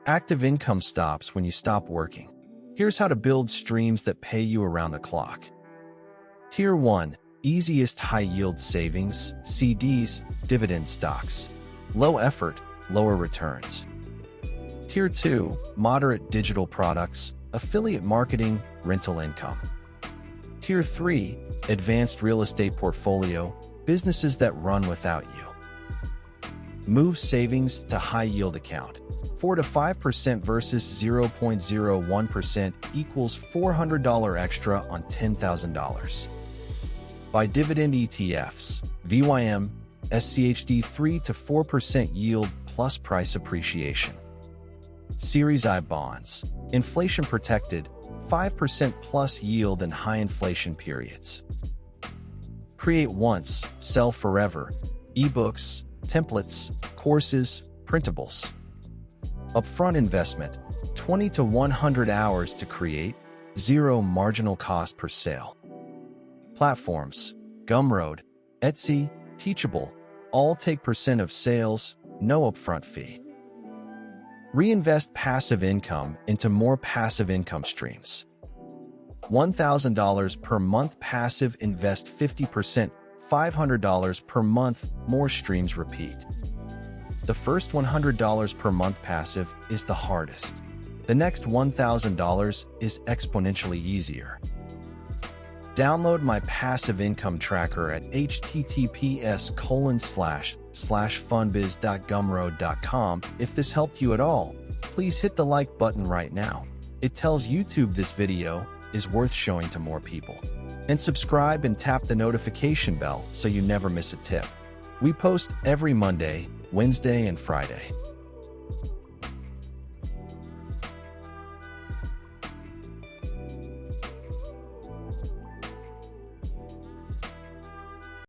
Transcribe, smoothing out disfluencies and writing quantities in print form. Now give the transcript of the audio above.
Active income stops when you stop working. Here's how to build streams that pay you around the clock. Tier 1. Easiest high-yield savings, CDs, dividend stocks. Low effort, lower returns. Tier 2. Moderate digital products, affiliate marketing, rental income. Tier 3. Advanced real estate portfolio, businesses that run without you. Move savings to high-yield account. 4 to 5% versus 0.01% equals $400 extra on $10,000. Buy dividend ETFs, VYM, SCHD 3 to 4% yield plus price appreciation. Series I bonds, inflation protected, 5% plus yield in high inflation periods. Create once, sell forever, ebooks, templates, courses, printables. Upfront investment, 20 to 100 hours to create, zero marginal cost per sale. Platforms, Gumroad, Etsy, Teachable, all take % of sales, no upfront fee. Reinvest passive income into more passive income streams. $1,000 per month passive, invest 50%, $500 per month, more streams repeat. The first $100 per month passive is the hardest. The next $1,000 is exponentially easier. Download my passive income tracker at https://funbiz.gumroad.com. If this helped you at all, please hit the like button right now. It tells YouTube this video is worth showing to more people. And subscribe and tap the notification bell so you never miss a tip. We post every Monday, Wednesday, and Friday.